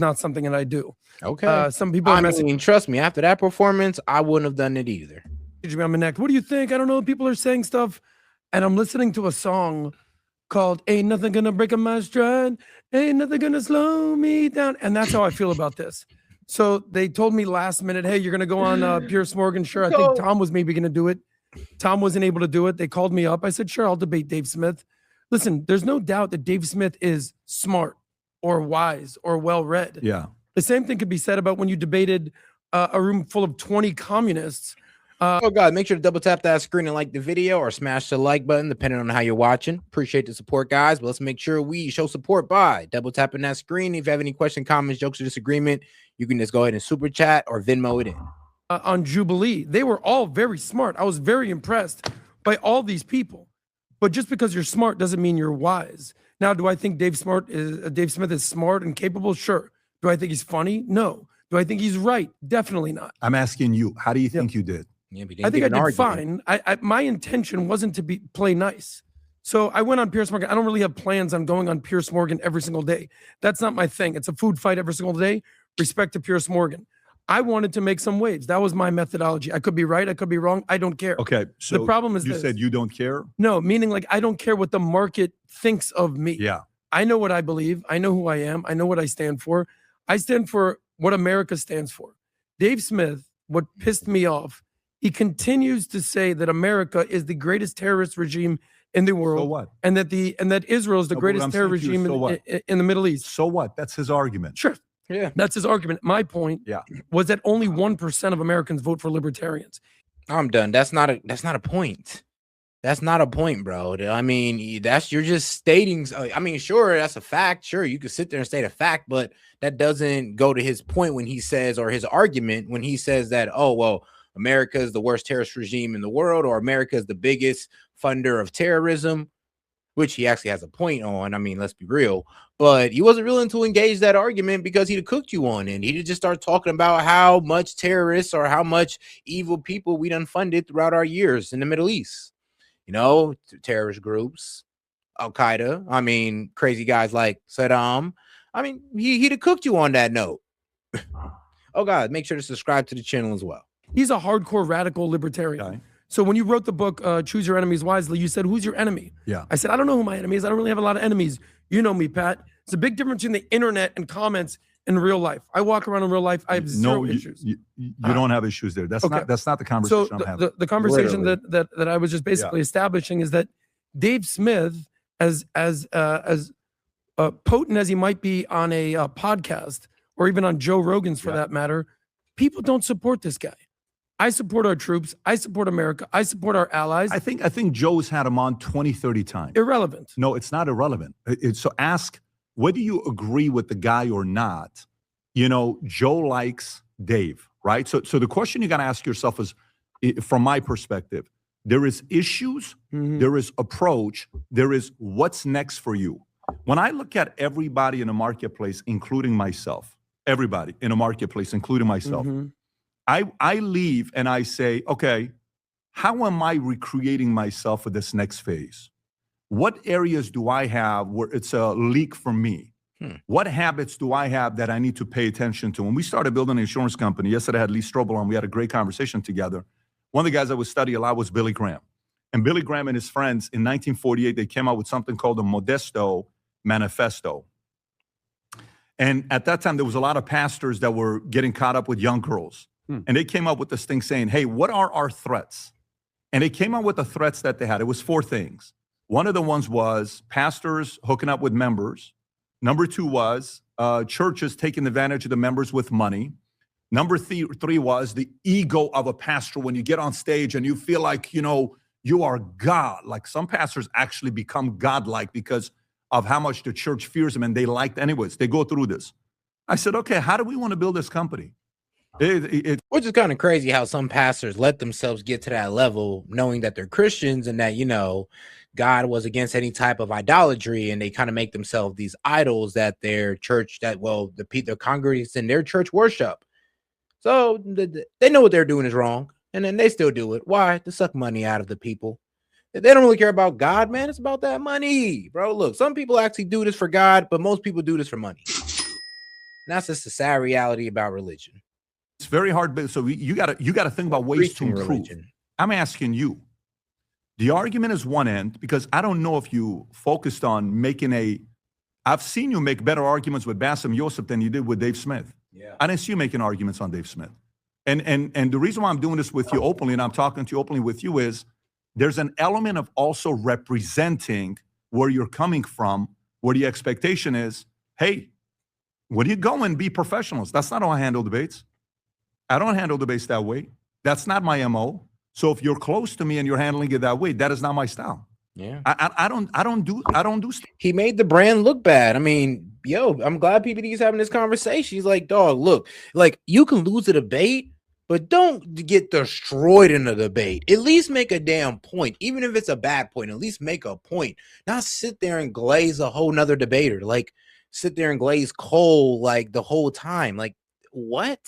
not something that I do. Okay. Some people are messing. Trust me, after that performance, I wouldn't have done it either. Me on my neck. What do you think? I don't know. People are saying stuff, and I'm listening to a song called "Ain't Nothing Gonna Break My Stride, Ain't Nothing Gonna Slow Me Down," and that's how I feel about this. So they told me last minute, "Hey, you're gonna go on Piers Morgan." Sure, I think Tom was maybe gonna do it. Tom wasn't able to do it. They called me up. I said, "Sure, I'll debate Dave Smith." Listen, there's no doubt that Dave Smith is smart or wise or well-read. Yeah. The same thing could be said about when you debated a room full of 20 communists. Oh God, make sure to double tap that screen and like the video or smash the like button depending on how you're watching. Appreciate the support, guys. But let's make sure we show support by double tapping that screen. If you have any questions, comments, jokes, or disagreement, you can just go ahead and super chat or Venmo it in. On Jubilee, they were all very smart. I was very impressed by all these people. But just because you're smart doesn't mean you're wise. Now, do I think Dave Smith is smart and capable? Sure. Do I think he's funny? No. Do I think he's right? Definitely not. I'm asking you, how do you think you did? Yeah, I think I did fine. My intention wasn't to play nice. So I went on Piers Morgan. I don't really have plans on going on Piers Morgan every single day. That's not my thing. It's a food fight every single day. Respect to Piers Morgan. I wanted to make some waves. That was my methodology. I could be right. I could be wrong. I don't care. Okay. So the problem is you said you don't care? No, meaning like I don't care what the market thinks of me. Yeah. I know what I believe. I know who I am. I know what I stand for. I stand for what America stands for. Dave Smith, what pissed me off, he continues to say that America is the greatest terrorist regime in the world. So what? And that Israel is the greatest terrorist regime in the Middle East. So what? That's his argument. Sure. Yeah. That's his argument. My point was that only 1% of Americans vote for libertarians. I'm done. That's not a point. That's not a point, bro. I mean, you're just stating. I mean, sure, that's a fact. Sure, you could sit there and state a fact, but that doesn't go to his point when he says, or his argument when he says that, oh, well, America is the worst terrorist regime in the world, or America is the biggest funder of terrorism, which he actually has a point on. I mean, let's be real. But he wasn't willing to engage that argument because he'd have cooked you on it. He'd just start talking about how much terrorists or how much evil people we done funded throughout our years in the Middle East. You know, terrorist groups, Al-Qaeda. I mean, crazy guys like Saddam. I mean, he'd have cooked you on that note. Oh, God, make sure to subscribe to the channel as well. He's a hardcore radical libertarian. Okay. So when you wrote the book, Choose Your Enemies Wisely, you said, who's your enemy? Yeah. I said, I don't know who my enemy is. I don't really have a lot of enemies. You know me, Pat. It's a big difference between the internet and comments in real life. I walk around in real life. I have zero issues. You don't have issues there. That's not the conversation I'm having. The conversation that I was just basically establishing is that Dave Smith, as potent as he might be on a podcast or even on Joe Rogan's for that matter, people don't support this guy. I support our troops. I support America. I support our allies. I think Joe's had him on 20, 30 times. Irrelevant. No, it's not irrelevant. So ask whether you agree with the guy or not. You know, Joe likes Dave, right? So the question you got to ask yourself is, from my perspective, there is issues, there is approach, there is what's next for you. When I look at everybody in the marketplace, including myself, everybody in a marketplace, including myself, I leave and I say, okay, how am I recreating myself for this next phase? What areas do I have where it's a leak for me? What habits do I have that I need to pay attention to? When we started building an insurance company, yesterday I had Lee Strobel on, we had a great conversation together. One of the guys I would study a lot was Billy Graham. And Billy Graham and his friends in 1948, they came out with something called the Modesto Manifesto. And at that time, there was a lot of pastors that were getting caught up with young girls. And they came up with this thing saying, hey, what are our threats? And they came out with the threats that they had. It was 4 things. One of the ones was pastors hooking up with members. Number 2 was churches taking advantage of the members with money. Number 3 was the ego of a pastor when you get on stage and you feel like, you know, you are God. Like some pastors actually become godlike because of how much the church fears them and they liked anyways. They go through this. I said, okay, how do we want to build this company? Which is kind of crazy how some pastors let themselves get to that level knowing that they're Christians and that, you know, God was against any type of idolatry, and they kind of make themselves these idols that their church, the congregants in their church worship. So they know what they're doing is wrong, and then they still do it. Why? To suck money out of the people. They don't really care about God, man. It's about that money, bro. Look, some people actually do this for God, but most people do this for money. And that's just the sad reality about religion. It's very hard. But so you got to think about ways to improve. Religion. I'm asking you. The argument is one end, because I don't know if you focused on making I've seen you make better arguments with Bassem Youssef than you did with Dave Smith. Yeah. I didn't see you making arguments on Dave Smith. And the reason why I'm doing this with you openly, and I'm talking to you openly with you, is there's an element of also representing where you're coming from, where the expectation is, hey, when you go and be professionals, that's not how I handle debates. I don't handle debates that way. That's not my MO. So if you're close to me and you're handling it that way, that is not my style. Yeah. I don't do stuff. He made the brand look bad. I mean, I'm glad PBD is having this conversation. He's like, dog, look, like you can lose a debate, but don't get destroyed in a debate. At least make a damn point. Even if it's a bad point, at least make a point. Not sit there and glaze a whole nother debater. Like sit there and glaze Cole like the whole time. Like what?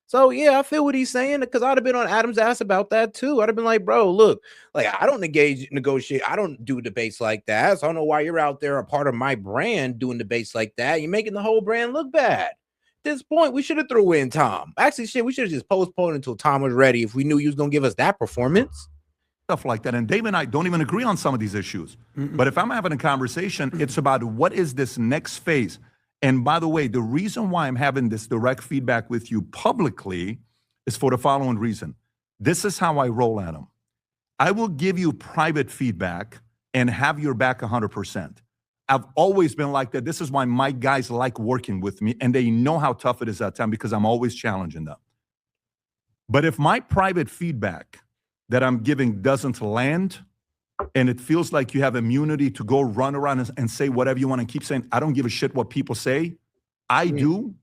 So yeah, I feel what he's saying, because I'd have been on Adam's ass about that too. I'd have been like, bro, look, like I don't negotiate. I don't do debates like that. So I don't know why you're out there a part of my brand doing debates like that. You're making the whole brand look bad. At this point, we should have threw in Tom. Actually, shit, we should have just postponed until Tom was ready if we knew he was gonna give us that performance. Stuff like that. And Dave and I don't even agree on some of these issues. But if I'm having a conversation, it's about what is this next phase. And by the way, the reason why I'm having this direct feedback with you publicly is for the following reason. This is how I roll, Adam. I will give you private feedback and have your back 100%. I've always been like that. This is why my guys like working with me, and they know how tough it is at times because I'm always challenging them. But if my private feedback that I'm giving doesn't land, and it feels like you have immunity to go run around and say whatever you want and keep saying, I don't give a shit what people say. I do.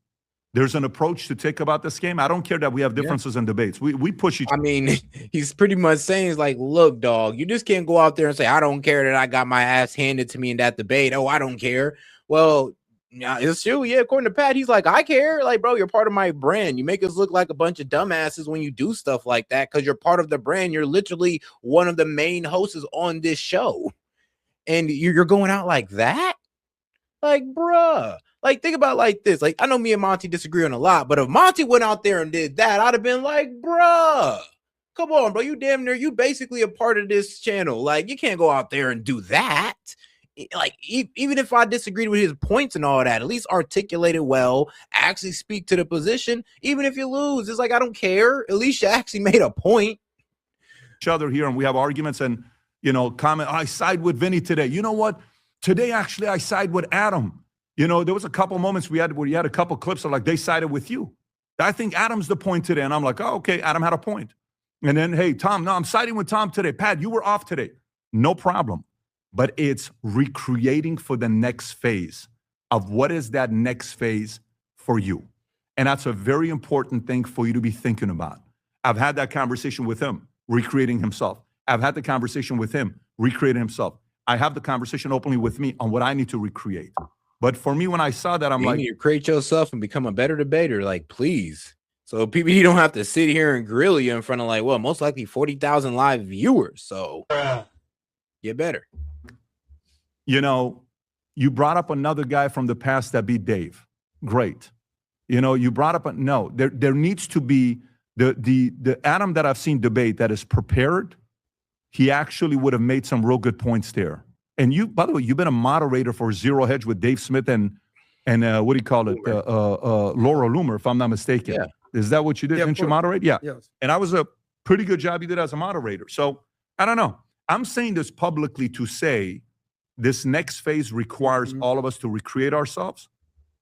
There's an approach to take about this game. I don't care that we have differences in debates. We push each other. I mean, he's pretty much saying, he's like, look, dog, you just can't go out there and say, I don't care that I got my ass handed to me in that debate. Oh, I don't care. Well, yeah, it's true. Yeah, according to Pat, he's like, I care. Like, bro, you're part of my brand. You make us look like a bunch of dumbasses when you do stuff like that because you're part of the brand. You're literally one of the main hosts on this show. And you're going out like that? Like, bruh. Like, think about it like this. Like, I know me and Monty disagree on a lot, but if Monty went out there and did that, I'd have been like, bruh, come on, bro. You damn near, you basically a part of this channel. Like, you can't go out there and do that. Like, even if I disagreed with his points and all that, at least articulate it well, actually speak to the position. Even if you lose, it's like, I don't care. At least you actually made a point. Each other here, and we have arguments and, you know, comment, I side with Vinny today. You know what? Today, actually, I side with Adam. You know, there was a couple moments where you had a couple clips of like, they sided with you. I think Adam's the point today. And I'm like, oh, okay, Adam had a point. And then, hey, Tom, no, I'm siding with Tom today. Pat, you were off today. No problem. But it's recreating for the next phase of what is that next phase for you. And that's a very important thing for you to be thinking about. I've had that conversation with him, recreating himself. I've had the conversation with him, recreating himself. I have the conversation openly with me on what I need to recreate. But for me, when I saw that, I'm you like, need to create yourself and become a better debater. Like, please. So PBD don't have to sit here and grill you in front of like, well, most likely 40,000 live viewers. So get better. You know, you brought up another guy from the past that beat Dave. Great. You know, you brought up no. There needs to be the Adam that I've seen debate that is prepared. He actually would have made some real good points there. And you, by the way, you've been a moderator for Zero Hedge with Dave Smith and what do you call it, Laura Loomer, if I'm not mistaken. Yeah. Is that what you did? Didn't you moderate? Yeah. Yes. And I was a pretty good job you did as a moderator. So I don't know. I'm saying this publicly to say this next phase requires all of us to recreate ourselves,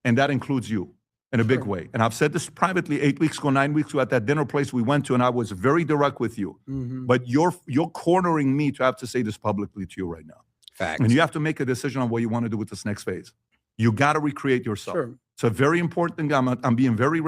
and that includes you in a big way. And I've said this privately 8 weeks ago, 9 weeks ago at that dinner place we went to, and I was very direct with you. But you're cornering me to have to say this publicly to you right now. Facts. And you have to make a decision on what you want to do with this next phase. You got to recreate yourself. Sure. It's a very important thing. I'm being very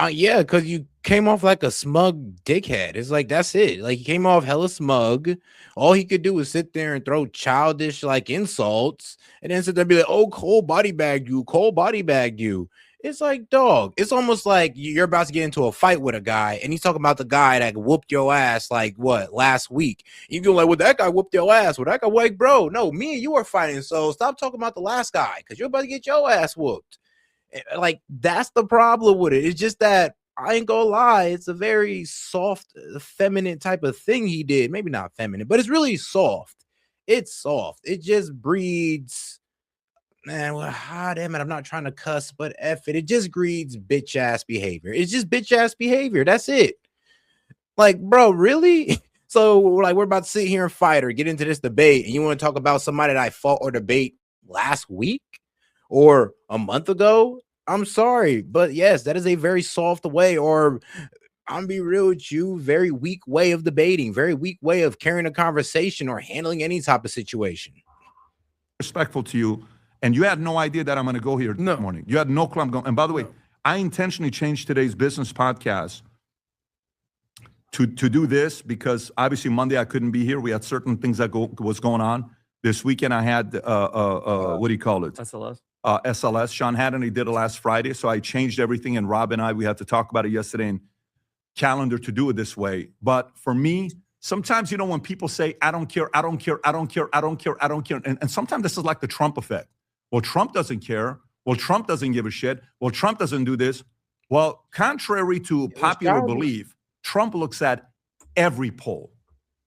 yeah, because you came off like a smug dickhead. It's like, that's it. Like, he came off hella smug. All he could do was sit there and throw childish like insults and then sit there and be like, oh, Cole body bagged you. Cole body bagged you. It's like, dog, it's almost like you're about to get into a fight with a guy and he's talking about the guy that whooped your ass like what last week. You go like, well, that guy whooped your ass. Well, that guy, like, bro, no, me and you are fighting. So stop talking about the last guy because you're about to get your ass whooped. Like, that's the problem with it. It's just that I ain't gonna lie, it's a very soft, feminine type of thing he did. Maybe not feminine, but it's really soft. It's soft. It just breeds, man. Well, damn it, I'm not trying to cuss, but F it. It just breeds bitch ass behavior. It's just bitch ass behavior. That's it. Like, bro, really? So, like, we're about to sit here and fight or get into this debate, and you want to talk about somebody that I fought or debate last week or a month ago? I'm sorry, but yes, that is a very soft way, or I'm be real with you, very weak way of debating, very weak way of carrying a conversation or handling any type of situation. Respectful to you, and you had no idea that I'm going to go here this morning. You had no clue I'm going. And by the way, I intentionally changed today's business podcast to do this because obviously Monday I couldn't be here. We had certain things that was going on. This weekend I had what do you call it? SLS. SLS. Sean Hannity did it last Friday, so I changed everything. And Rob and I, we had to talk about it yesterday and calendar to do it this way. But for me, sometimes, you know, when people say, I don't care, I don't care, I don't care, I don't care, I don't care. And sometimes this is like the Trump effect. Well, Trump doesn't care. Well, Trump doesn't give a shit. Well, Trump doesn't do this. Well, contrary to popular belief, Trump looks at every poll.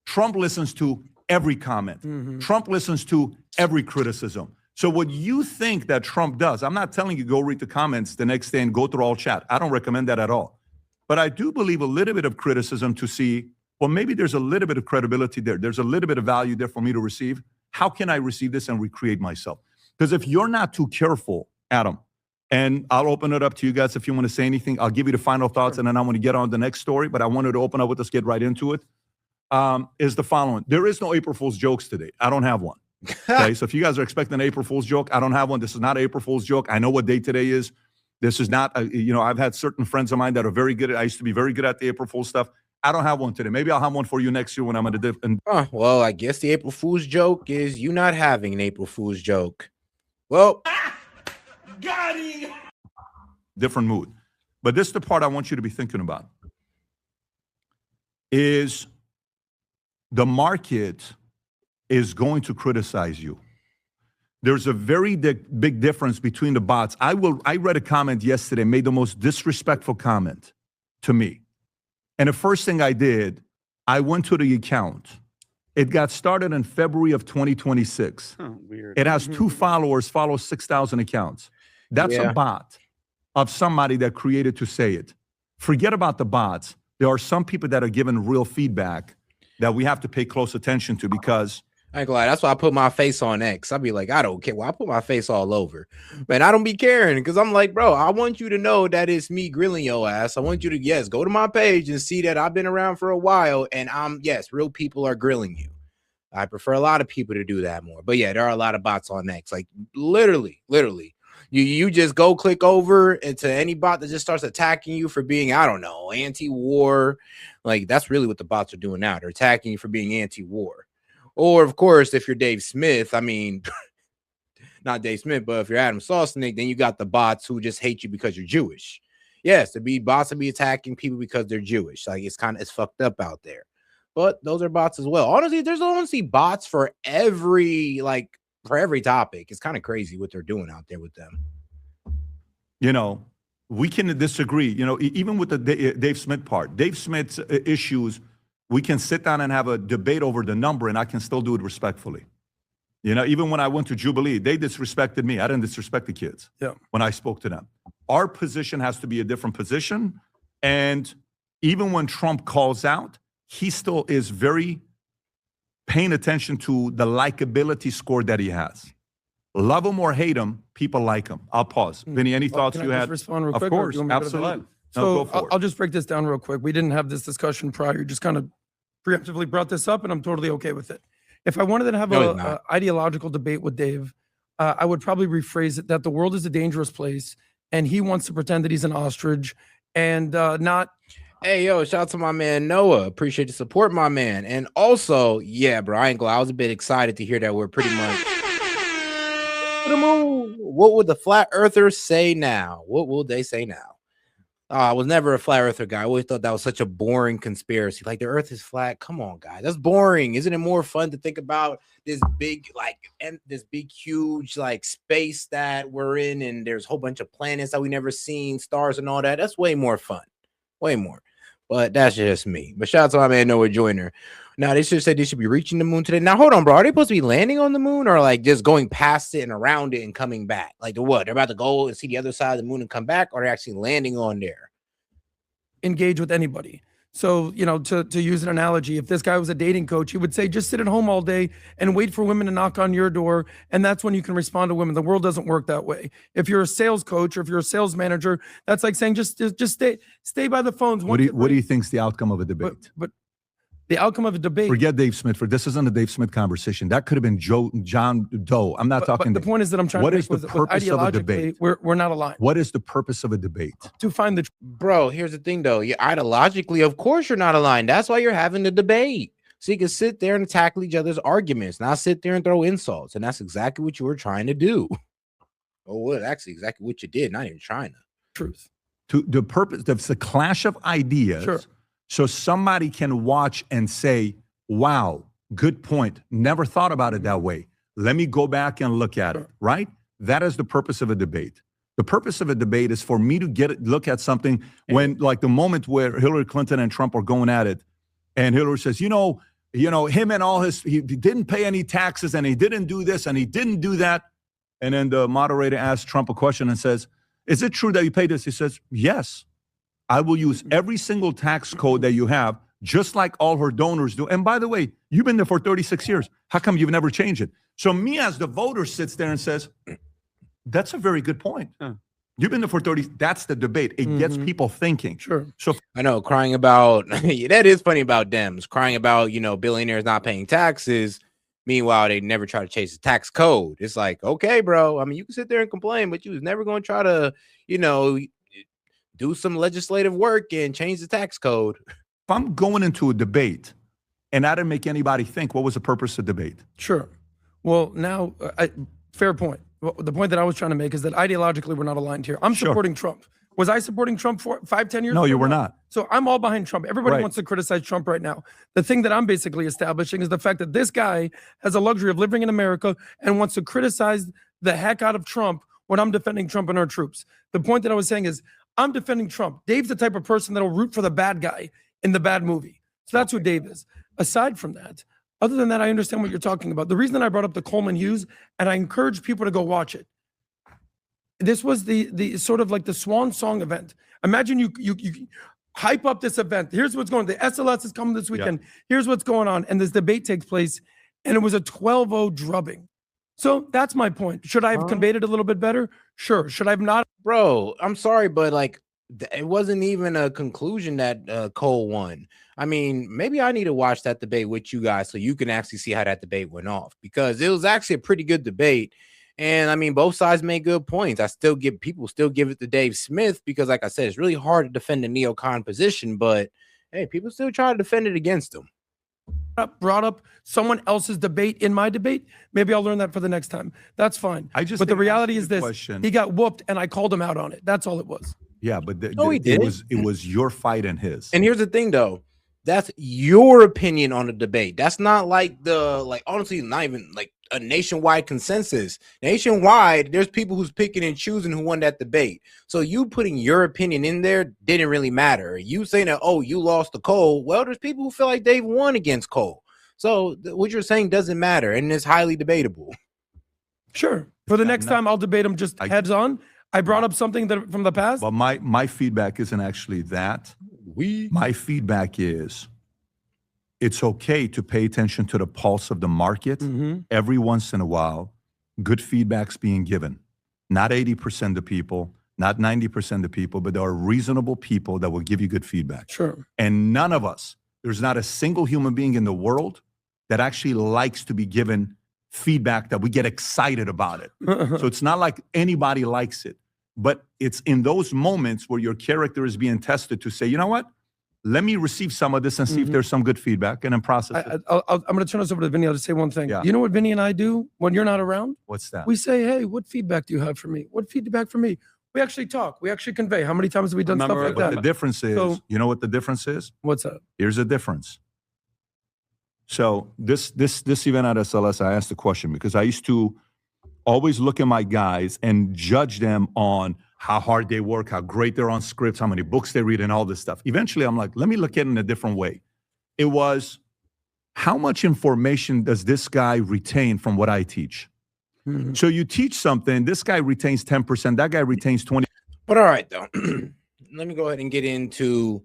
Trump listens to every comment. Mm-hmm. Trump listens to every criticism. So what you think that Trump does, I'm not telling you go read the comments the next day and go through all chat. I don't recommend that at all. But I do believe a little bit of criticism to see, well, maybe there's a little bit of credibility there. There's a little bit of value there for me to receive. How can I receive this and recreate myself? Because if you're not too careful, Adam, and I'll open it up to you guys if you want to say anything. I'll give you the final thoughts, and then I want to get on the next story. But I wanted to open up with us, get right into it. Is the following. There is no April Fool's jokes today. I don't have one. Okay, so if you guys are expecting an April Fool's joke, I don't have one. This is not an April Fool's joke. I know what day today is. This is not, I've had certain friends of mine that are very good at, I used to be very good at the April Fool's stuff. I don't have one today. Maybe I'll have one for you next year when I'm at a different. Well, I guess the April Fool's joke is you not having an April Fool's joke. Well, got him. Different mood. But this is the part I want you to be thinking about. Is the market is going to criticize you. There's a very big difference between the bots. I read a comment yesterday, made the most disrespectful comment to me. And the first thing I did, I went to the account. It got started in February of 2026. Oh, weird. It has 2 followers, follows 6,000 accounts. That's a bot of somebody that created to say it. Forget about the bots. There are some people that are giving real feedback that we have to pay close attention to because I ain't gonna lie, that's why I put my face on X. I'll be like, I don't care. Well, I put my face all over. Man, I don't be caring because I'm like, bro, I want you to know that it's me grilling your ass. I want you to, yes, go to my page and see that I've been around for a while and yes, real people are grilling you. I prefer a lot of people to do that more. But yeah, there are a lot of bots on X. Like literally. You just go click over into any bot that just starts attacking you for being, I don't know, anti-war. Like that's really what the bots are doing now. They're attacking you for being anti-war. Or, of course, if you're Dave Smith, I mean, not Dave Smith, but if you're Adam Sosnick, then you got the bots who just hate you because you're Jewish. Yes, the bots will be attacking people because they're Jewish. Like, it's fucked up out there. But those are bots as well. Honestly, there's honestly bots for every topic. It's kind of crazy what they're doing out there with them. You know, we can disagree, you know, even with the Dave Smith part. Dave Smith's issues, we can sit down and have a debate over the number, and I can still do it respectfully. You know, even when I went to Jubilee, they disrespected me. I didn't disrespect the kids when I spoke to them. Our position has to be a different position. And even when Trump calls out, he still is very paying attention to the likability score that he has. Love him or hate him, people like him. I'll pause. Vinny, any thoughts you had? Respond real of quick, course, absolutely. So I'll just break this down real quick. We didn't have this discussion prior. You just kind of preemptively brought this up, and I'm totally okay with it. If I wanted to have an ideological debate with Dave, I would probably rephrase it that the world is a dangerous place, and he wants to pretend that he's an ostrich and not. Hey, yo, shout out to my man Noah. Appreciate the support, my man. And also, yeah, bro, I ain't gonna lie. I was a bit excited to hear that we're pretty much. What would the flat earthers say now? What will they say now? I was never a flat earther guy. I always thought that was such a boring conspiracy. Like the earth is flat. Come on, guys. That's boring. Isn't it more fun to think about this big, huge, like space that we're in, and there's a whole bunch of planets that we never seen, stars and all that. That's way more fun. Way more. But that's just me. But shout out to my man Noah Joyner. Now they should say they should be reaching the moon today. Now hold on, bro. Are they supposed to be landing on the moon or like just going past it and around it and coming back? Like what? They're about to go and see the other side of the moon and come back, or they're actually landing on there? Engage with anybody. So, you know, to use an analogy, if this guy was a dating coach, he would say, just sit at home all day and wait for women to knock on your door. And that's when you can respond to women. The world doesn't work that way. If you're a sales coach or if you're a sales manager, that's like saying, just stay by the phones. What do you think is the outcome of a debate? But the outcome of a debate. Forget Dave Smith. This isn't a Dave Smith conversation. That could have been John Doe. I'm not talking. But the point is that I'm trying what to is make the with purpose of a debate? We're not aligned. What is the purpose of a debate? To find the bro. Here's the thing, though. Ideologically, of course, you're not aligned. That's why you're having the debate, so you can sit there and tackle each other's arguments, not sit there and throw insults. And that's exactly what you were trying to do. Oh, well, actually, exactly what you did. Not even trying to. Truth. To the purpose. It's a clash of ideas. Sure. So somebody can watch and say, wow, good point. Never thought about it that way. Let me go back and look at it, right? That is the purpose of a debate. The purpose of a debate is for me to look at something when, like the moment where Hillary Clinton and Trump are going at it, and Hillary says, you know, him and all he didn't pay any taxes and he didn't do this and he didn't do that. And then the moderator asks Trump a question and says, is it true that you paid this? He says, yes, I will use every single tax code that you have, just like all her donors do. And by the way, you've been there for 36 years. How come you've never changed it? So me as the voter sits there and says, that's a very good point. You've been there for 30. That's the debate. It gets people thinking. Sure. So I know crying about that is funny about Dems crying about, billionaires not paying taxes. Meanwhile, they never try to change the tax code. It's like, okay, bro. I mean, you can sit there and complain, but you was never going to try to, do some legislative work and change the tax code. if I'm going into a debate and I didn't make anybody think, what was the purpose of debate? Sure. Well, now, fair point. Well, the point that I was trying to make is that ideologically we're not aligned here. I'm supporting Trump. Was I supporting Trump 5-10 years ago? No, you were not. So I'm all behind Trump. Everybody wants to criticize Trump right now. The thing that I'm basically establishing is the fact that this guy has a luxury of living in America and wants to criticize the heck out of Trump when I'm defending Trump and our troops. The point that I was saying is I'm defending Trump. Dave's the type of person that will root for the bad guy in the bad movie. So that's who Dave is. Aside from that, other than that, I understand what you're talking about. The reason that I brought up the Coleman Hughes, and I encourage people to go watch it. This was the sort of like the swan song event. Imagine you hype up this event. Here's what's going on. The SLS is coming this weekend. Yeah. Here's what's going on. And this debate takes place, and it was a 12-0 drubbing. So that's my point. Should I have conveyed it a little bit better? Sure. Should I have not? Bro, I'm sorry, but like it wasn't even a conclusion that Cole won. I mean, maybe I need to watch that debate with you guys so you can actually see how that debate went off, because it was actually a pretty good debate. And I mean, both sides made good points. People still give it to Dave Smith because, like I said, it's really hard to defend the neocon position, but hey, people still try to defend it against him. Brought up someone else's debate in my debate. Maybe I'll learn that for the next time. That's fine. But the reality is this: he got whooped, and I called him out on it. That's all it was. Yeah, but it was your fight and his. And here's the thing, though. That's your opinion on the debate. That's not like honestly, not even like a nationwide consensus. Nationwide, there's people who's picking and choosing who won that debate. So you putting your opinion in there didn't really matter. You saying that, oh, you lost to Cole. Well, there's people who feel like they've won against Cole. So what you're saying doesn't matter, and it's highly debatable. Sure. For the next time, I'll debate them just heads on. I brought up something that from the past. But my feedback isn't actually that. My feedback is it's okay to pay attention to the pulse of the market every once in a while. Good feedback's being given. Not 80% of the people, not 90% of the people, but there are reasonable people that will give you good feedback. Sure. And none of us, there's not a single human being in the world that actually likes to be given feedback that we get excited about it. So it's not like anybody likes it. But it's in those moments where your character is being tested to say, you know what? Let me receive some of this and see if there's some good feedback and then process it. I'm going to turn this over to Vinny. I'll just say one thing. Yeah. You know what Vinny and I do when you're not around? What's that? We say, hey, what feedback do you have for me? What feedback for me? We actually talk. We actually convey. How many times have we done stuff Remember- like But that? the difference is, So- you know what the difference is? What's up? Here's the difference. So this event at SLS, I asked the question because I used to always look at my guys and judge them on how hard they work, how great they're on scripts, how many books they read, and all this stuff. Eventually, I'm like, let me look at it in a different way. It was, how much information does this guy retain from what I teach? Mhm. So you teach something, this guy retains 10%, that guy retains 20%. But all right, though, let me go ahead and get into,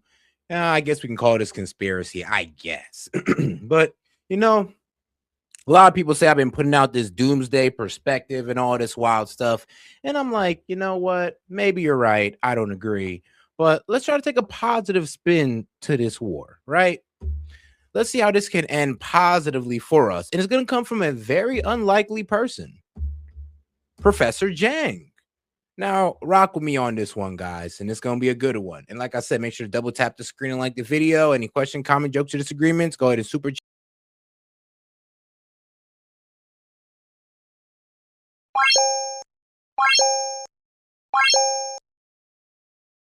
I guess we can call this conspiracy, I guess. But, you know, a lot of people say I've been putting out this doomsday perspective and all this wild stuff. And I'm like, you know what? Maybe you're right. I don't agree. But let's try to take a positive spin to this war, right? Let's see how this can end positively for us. And it's going to come from a very unlikely person, Professor Jang. Now, rock with me on this one, guys, and it's going to be a good one. And like I said, make sure to double tap the screen and like the video. Any question, comment, jokes, or disagreements, go ahead and super